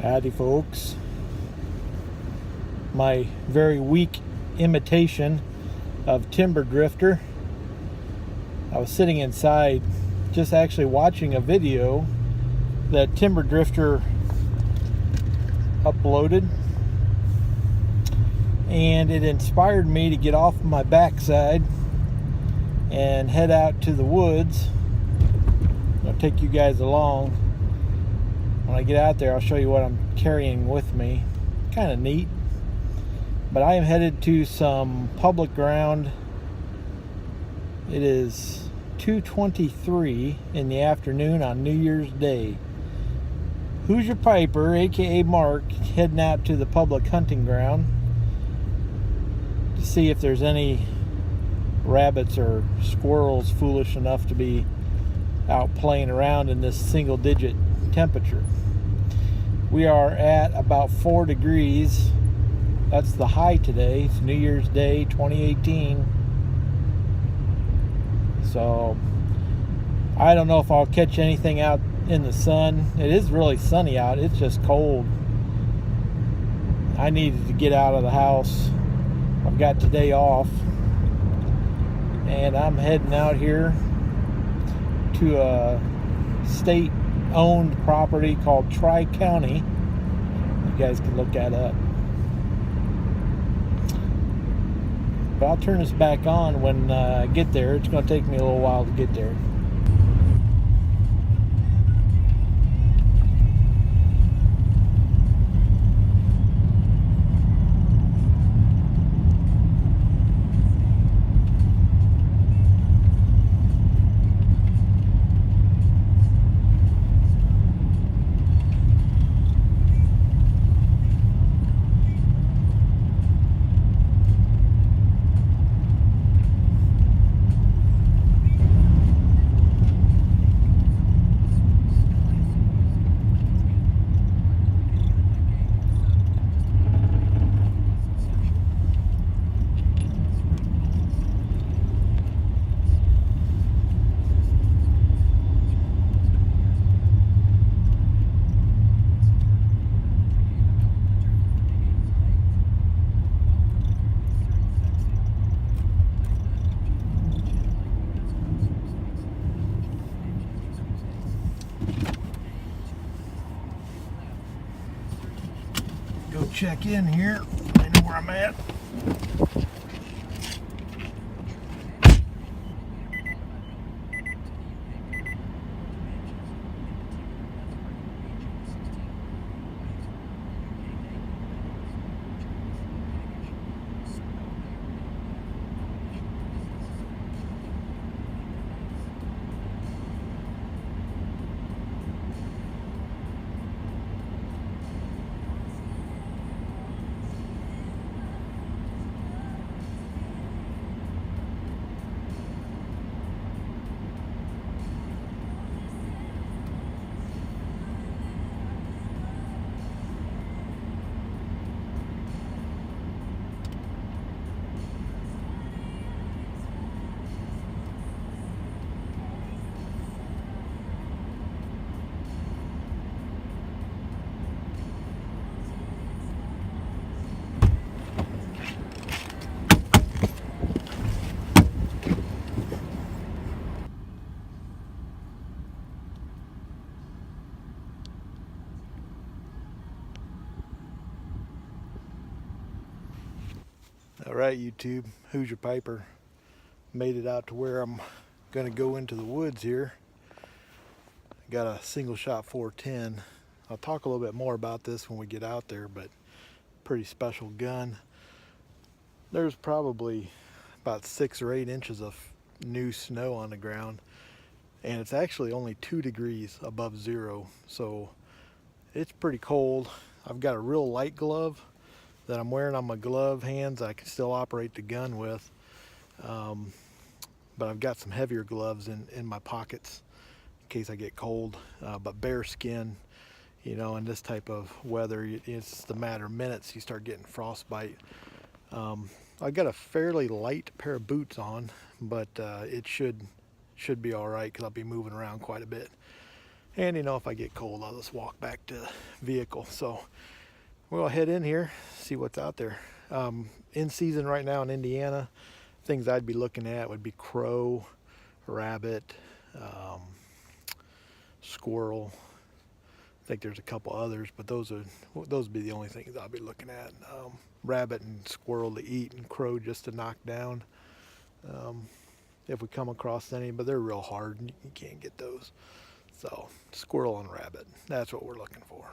Howdy folks. My very weak imitation of Timberdrifter. I was sitting inside just actually watching a video that Timberdrifter uploaded, and it inspired me to get off my backside and head out to the woods. I'll take you guys along. When I get out there, I'll show you what I'm carrying with me. Kind of neat. But I am headed to some public ground. It is 2:23 in the afternoon on New Year's Day. Hoosier Piper, aka Mark, heading out to the public hunting ground to see if there's any rabbits or squirrels foolish enough to be out playing around in this single-digit temperature. We are at about 4 degrees. That's the high today. It's New Year's Day 2018. So I don't know if I'll catch anything out in the sun. It is really sunny out. It's just cold. I needed to get out of the house. I've got today off, and I'm heading out here to a state-owned property called Tri-County. You guys can look that up. But I'll turn this back on when I get there. It's going to take me a little while to get there. Go check in here. I know where I'm at. All right, YouTube, Hoosier Piper made it out to where I'm going to go into the woods here. Got a single shot 410. I'll talk a little bit more about this when we get out there, but pretty special gun. There's probably about 6 or 8 inches of new snow on the ground, and it's actually only 2 degrees above zero, so it's pretty cold. I've got a real light glove that I'm wearing on my glove hands. I can still operate the gun with, but I've got some heavier gloves in my pockets in case I get cold. But bare skin, you know, in this type of weather, it's the matter of minutes you start getting frostbite. I've got a fairly light pair of boots on, but it should be all right because I'll be moving around quite a bit. And you know, if I get cold, I'll just walk back to the vehicle. So we'll head in here, see what's out there. In season right now in Indiana, things I'd be looking at would be crow, rabbit, squirrel. I think there's a couple others, but those would be the only things I'll be looking at. Rabbit and squirrel to eat, and crow just to knock down. If we come across any, but they're real hard and you can't get those. So squirrel and rabbit, that's what we're looking for.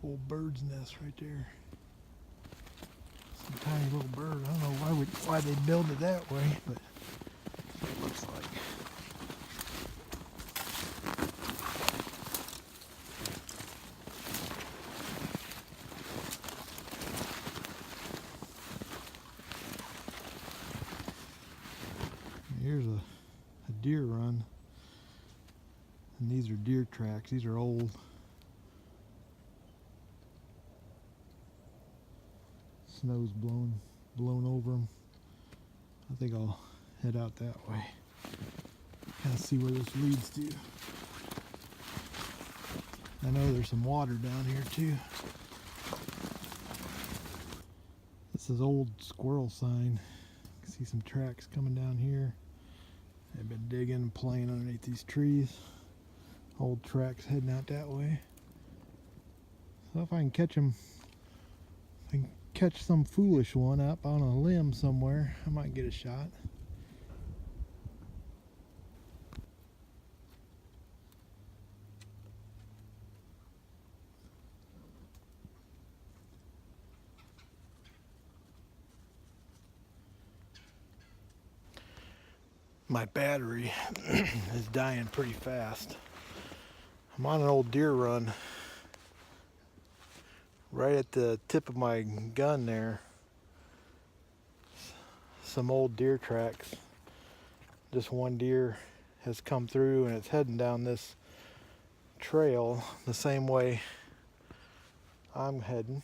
Whole bird's nest right there. Some tiny little bird. I don't know why they build it that way, but it looks like. Here's a deer run, and these are deer tracks. These are old. Snow's blown over them. I think I'll head out that way. Kind of see where this leads to. I know there's some water down here too. This is old squirrel sign. You can see some tracks coming down here. They've been digging and playing underneath these trees. Old tracks heading out that way. So if I can catch them, if I can catch some foolish one up on a limb somewhere, I might get a shot. My battery is dying pretty fast. I'm on an old deer run. Right at the tip of my gun there, some old deer tracks. Just one deer has come through and it's heading down this trail the same way I'm heading.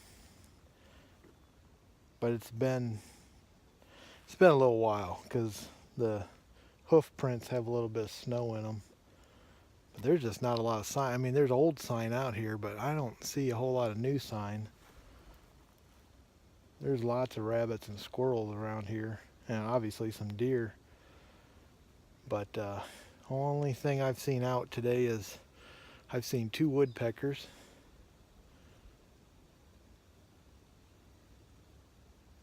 But it's been a little while because the hoof prints have a little bit of snow in them. But there's just not a lot of sign. I mean, there's old sign out here, but I don't see a whole lot of new sign. There's lots of rabbits and squirrels around here, and obviously some deer. But only thing I've seen out today is I've seen 2 woodpeckers.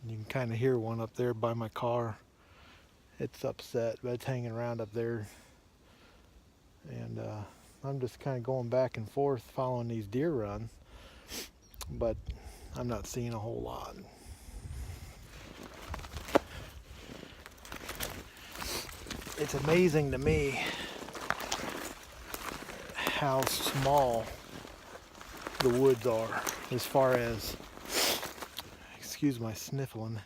You can kind of hear one up there by my car. It's upset, but it's hanging around up there. And I'm just kind of going back and forth following these deer runs, but I'm not seeing a whole lot. It's amazing to me how small the woods are as far as, excuse my sniffling.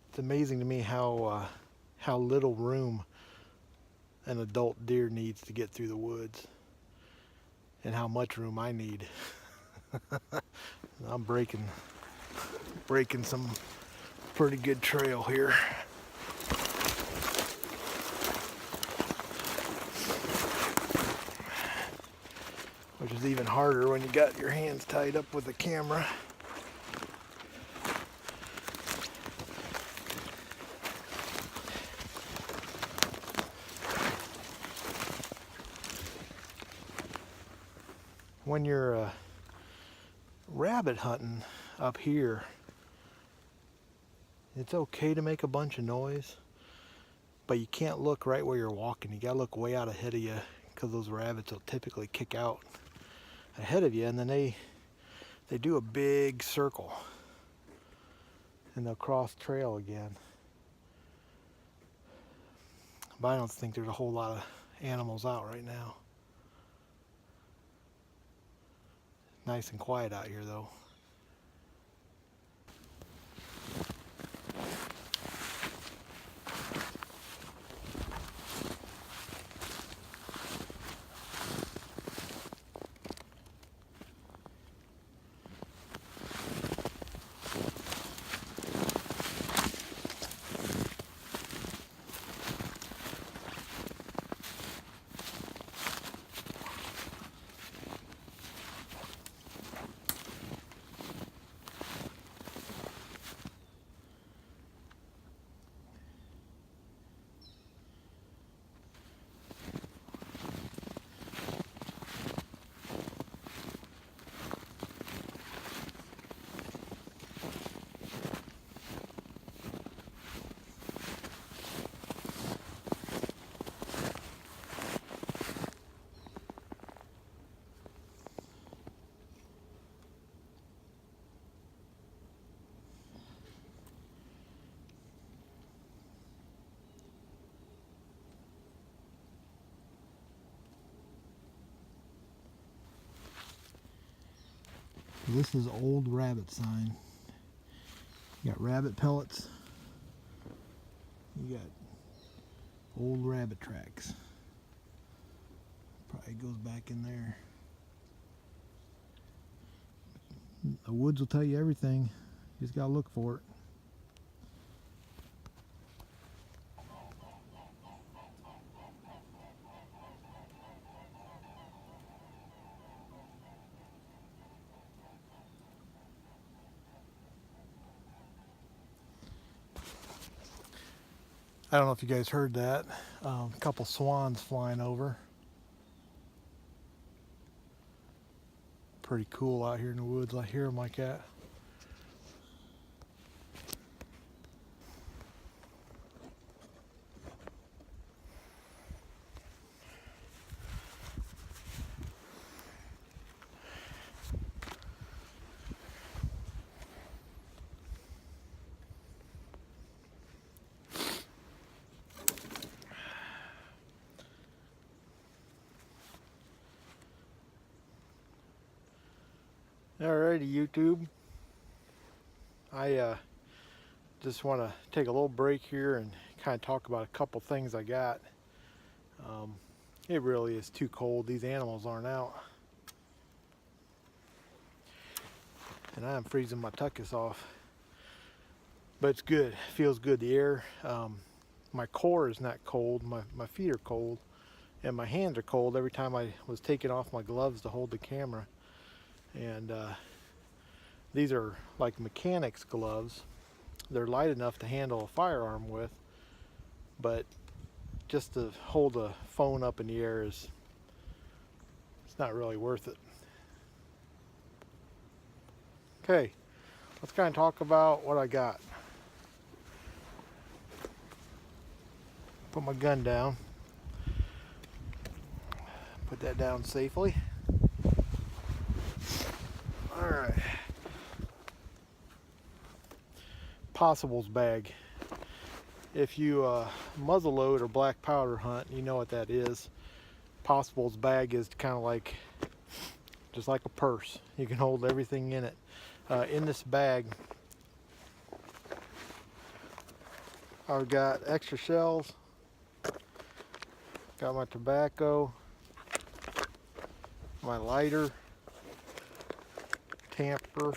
It's amazing to me how little room an adult deer needs to get through the woods, and how much room I need. I'm breaking some pretty good trail here. Which is even harder when you got your hands tied up with a camera. When you're rabbit hunting up here, it's okay to make a bunch of noise, but you can't look right where you're walking. You gotta look way out ahead of you, because those rabbits will typically kick out ahead of you, and then they do a big circle and they'll cross trail again. But I don't think there's a whole lot of animals out right now. Nice and quiet out here though. This is old rabbit sign. You got rabbit pellets. You got old rabbit tracks. Probably goes back in there. The woods will tell you everything. You just gotta look for it. I don't know if you guys heard that. A couple swans flying over. Pretty cool out here in the woods. I hear them like that. Alrighty, YouTube. I just want to take a little break here and kind of talk about a couple things I got. It really is too cold. These animals aren't out. And I am freezing my tuchus off. But it's good. It feels good. The air, my core is not cold. My feet are cold. And my hands are cold every time I was taking off my gloves to hold the camera. And these are like mechanics gloves. They're light enough to handle a firearm with, but just to hold a phone up in the air it's not really worth it. Okay, let's kind of talk about what I got. Put my gun down. Put that down safely. Alright. Possibles bag. If you muzzleload or black powder hunt, you know what that is. Possibles bag is kind of like, just like a purse. You can hold everything in it. In this bag, I've got extra shells, got my tobacco, my lighter, tamper,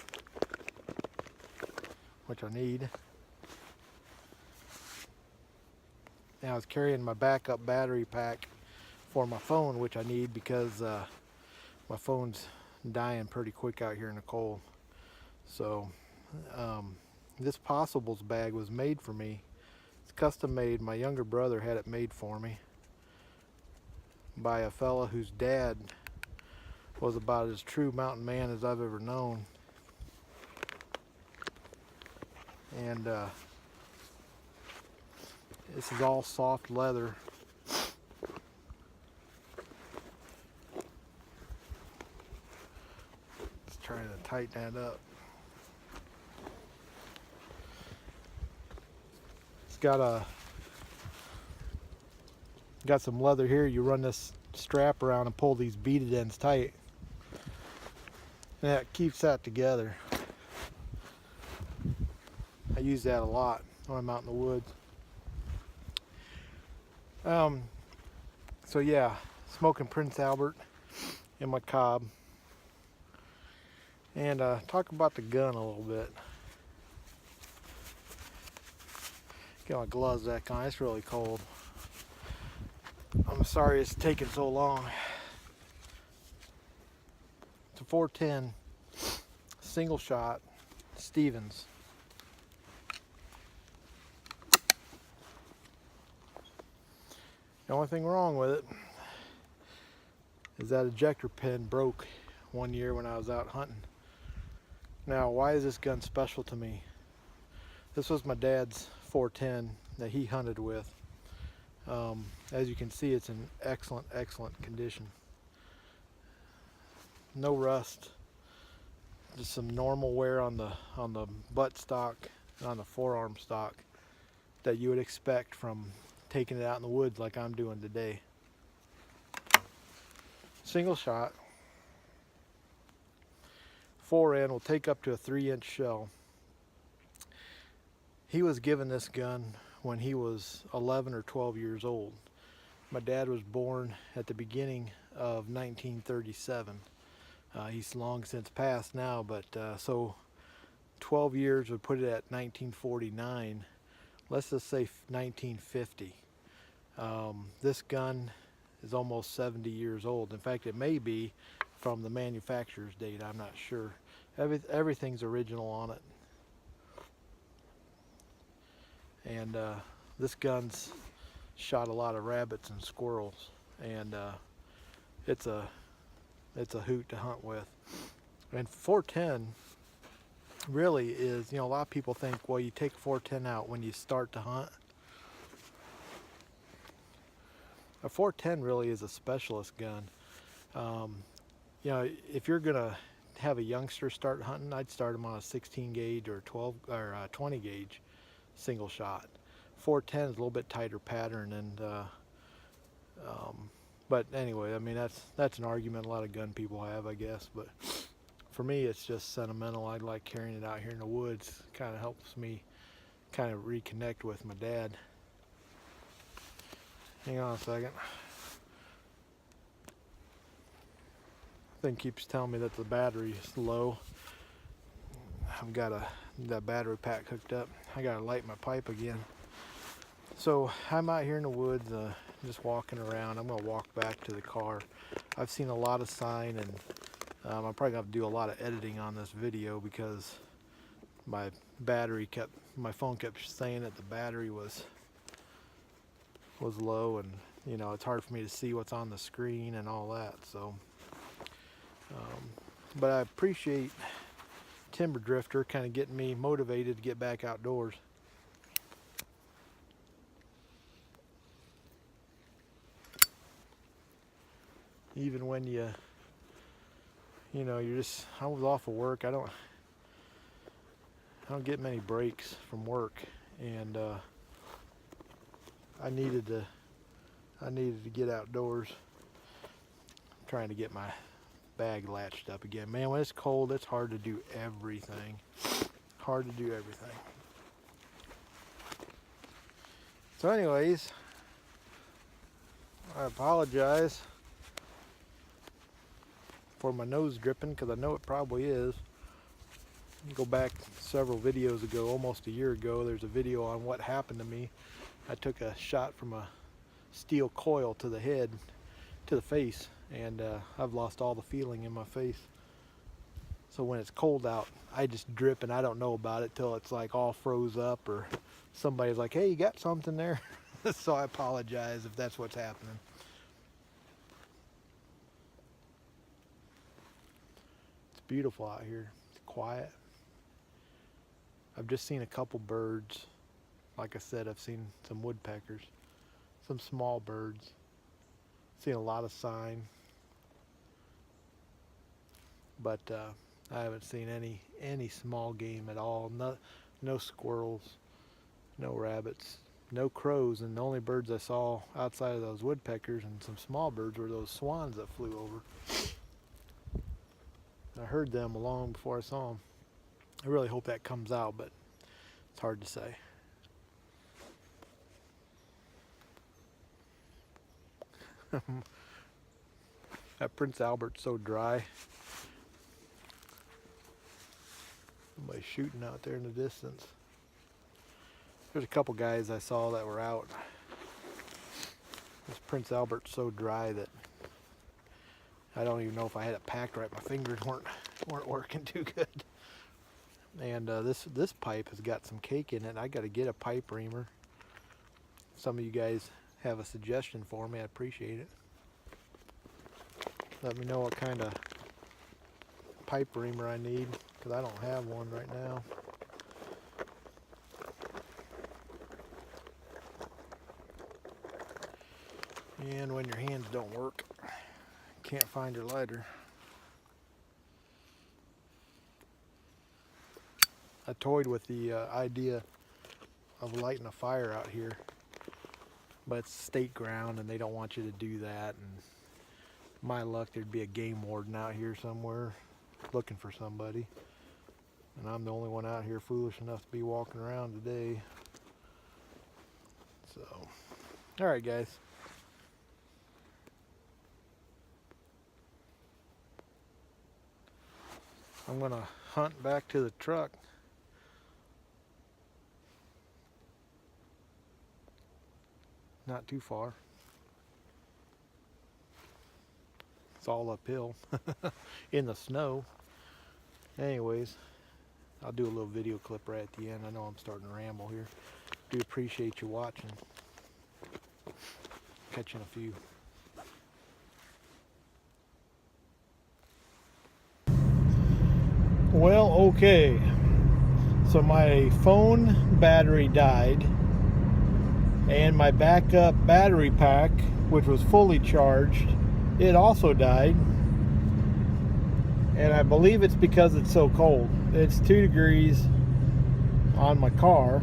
which I need. Now I was carrying my backup battery pack for my phone, which I need because my phone's dying pretty quick out here in the cold. So this Possibles bag was made for me. It's custom made. My younger brother had it made for me by a fella whose dad was about as true mountain man as I've ever known. And this is all soft leather. Just trying to tighten that up. It's got some leather here. You run this strap around and pull these beaded ends tight, and that keeps that together. I use that a lot when I'm out in the woods. So yeah, smoking Prince Albert in my cob. And talk about the gun a little bit. Get my gloves back on. It's really cold. I'm sorry it's taking so long. It's a 410 single shot Stevens. The only thing wrong with it is that ejector pin broke one year when I was out hunting. Now, why is this gun special to me? This was my dad's 410 that he hunted with. As you can see, it's in excellent condition. No rust, just some normal wear on the butt stock and on the forearm stock that you would expect from taking it out in the woods like I'm doing today. Single shot, 4N will take up to a 3-inch shell. He was given this gun when he was 11 or 12 years old. My dad was born at the beginning of 1937. He's long since passed now, but so 12 years would put it at 1949. Let's just say 1950. This gun is almost 70 years old. In fact, it may be from the manufacturer's date. I'm not sure. Everything's original on it. And this gun's shot a lot of rabbits and squirrels, and it's a hoot to hunt with. And 410 really is, you know, a lot of people think, well, you take 410 out when you start to hunt. A 410 really is a specialist gun. You know, if you're gonna have a youngster start hunting, I'd start them on a 16 gauge or 12 or 20 gauge single shot. 410 is a little bit tighter pattern, and but anyway, I mean, that's an argument a lot of gun people have, I guess. But for me, it's just sentimental. I like carrying it out here in the woods. Kind of helps me kind of reconnect with my dad. Hang on a second. Thing keeps telling me that the battery is low. I've got that battery pack hooked up. I gotta light my pipe again. So I'm out here in the woods, just walking around. I'm gonna walk back to the car. I've seen a lot of sign, and I'm probably gonna have to do a lot of editing on this video because my phone kept saying that the battery was low, and you know, it's hard for me to see what's on the screen and all that. So, but I appreciate Timberdrifter kind of getting me motivated to get back outdoors. Even when you know, I was off of work. I don't get many breaks from work, and I needed to get outdoors. I'm trying to get my bag latched up again. Man, when it's cold, it's hard to do everything. Hard to do everything. So anyways, I apologize for my nose dripping, because I know it probably is. Go back several videos ago, almost a year ago, there's a video on what happened to me. I took a shot from a steel coil to the head, to the face, and I've lost all the feeling in my face. So when it's cold out, I just drip, and I don't know about it till it's like all froze up, or somebody's like, hey, you got something there? So I apologize if that's what's happening. It's beautiful out here. It's quiet. I've just seen a couple birds. Like I said, I've seen some woodpeckers, some small birds. Seen a lot of sign, but I haven't seen any small game at all. No squirrels, no rabbits, no crows, and the only birds I saw outside of those woodpeckers and some small birds were those swans that flew over. I heard them long before I saw them. I really hope that comes out, but it's hard to say. That Prince Albert's so dry. Somebody's shooting out there in the distance. There's a couple guys I saw that were out. This Prince Albert's so dry that I don't even know if I had it packed right. My fingers weren't working too good. And this pipe has got some cake in it. I got to get a pipe reamer. Some of you guys have a suggestion for me, I appreciate it. Let me know what kind of pipe reamer I need, because I don't have one right now. And when your hands don't work, can't find your lighter. I toyed with the idea of lighting a fire out here, but it's state ground and they don't want you to do that, and my luck there'd be a game warden out here somewhere. looking for somebody. And I'm the only one out here foolish enough to be walking around today. So, alright guys. I'm going to hunt back to the truck. Not too far. It's all uphill in the snow. Anyways, I'll do a little video clip right at the end. I know I'm starting to ramble here. Do appreciate you watching. Catch you in a few. Well, okay. So my phone battery died, and my backup battery pack, which was fully charged, it also died. And I believe it's because it's so cold. It's 2 degrees on my car,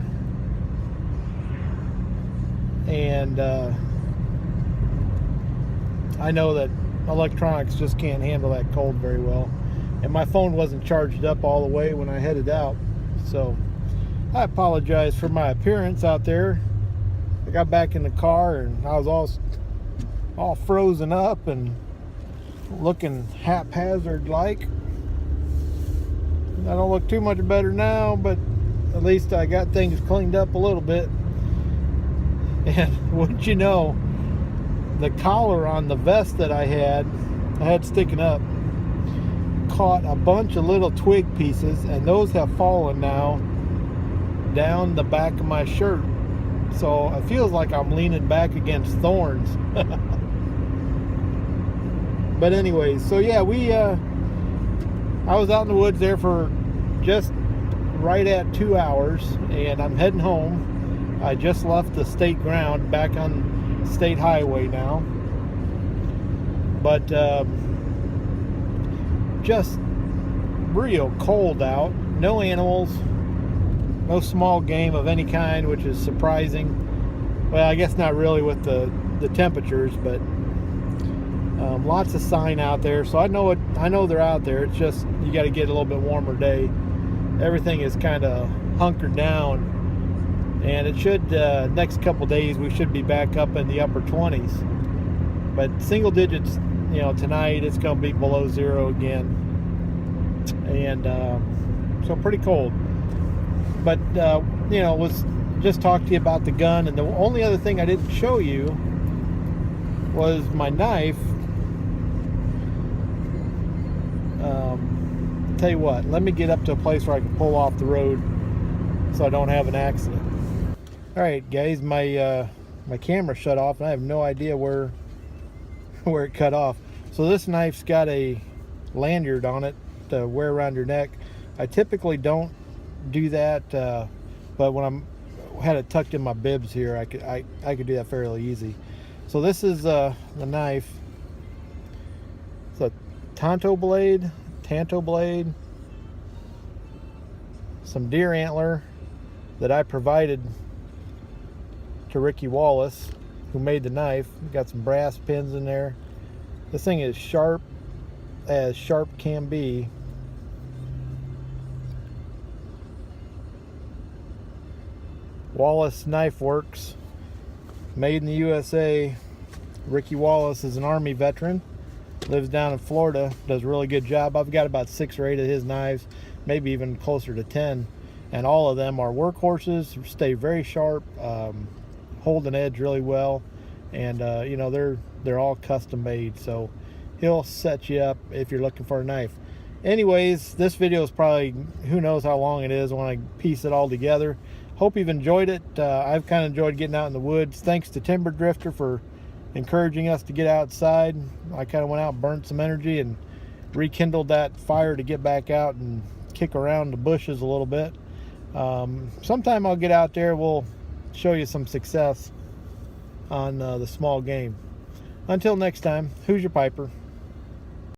and I know that electronics just can't handle that cold very well. And my phone wasn't charged up all the way when I headed out, so I apologize for my appearance out there. I got back in the car and I was all frozen up and looking haphazard like. I don't look too much better now, but at least I got things cleaned up a little bit. And wouldn't you know, the collar on the vest that I had sticking up caught a bunch of little twig pieces, and those have fallen now down the back of my shirt. So it feels like I'm leaning back against thorns. But anyways, so yeah, I was out in the woods there for just right at 2 hours, and I'm heading home. I just left the state ground, back on state highway now. But just real cold out. No animals, no small game of any kind, which is surprising. Well, I guess not really with the temperatures, but lots of sign out there, so I know they're out there. It's just you got to get a little bit warmer day. Everything is kind of hunkered down, and it should next couple days we should be back up in the upper 20s. But single digits, you know, tonight it's going to be below 0 again, and so pretty cold. But you know, was just talk to you about the gun, and the only other thing I didn't show you was my knife. Tell you what, let me get up to a place where I can pull off the road so I don't have an accident. Alright guys, my camera shut off and I have no idea where it cut off. So this knife's got a lanyard on it to wear around your neck. I typically don't do that, but when had it tucked in my bibs here, I could do that fairly easy. So this is the knife. It's a tanto blade, some deer antler that I provided to Ricky Wallace, who made the knife. Got some brass pins in there. This thing is sharp as sharp can be. Wallace Knife Works, made in the USA. Ricky Wallace is an Army veteran, lives down in Florida, does a really good job. I've got about 6 or 8 of his knives, maybe even closer to 10, and all of them are workhorses, stay very sharp, hold an edge really well, and you know, they're all custom made, so he'll set you up if you're looking for a knife. Anyways, this video is probably, who knows how long it is when I piece it all together. Hope you've enjoyed it. I've kind of enjoyed getting out in the woods. Thanks to Timberdrifter for encouraging us to get outside. I kind of went out and burned some energy and rekindled that fire to get back out and kick around the bushes a little bit. Sometime I'll get out there. We'll show you some success on the small game. Until next time, who's your piper?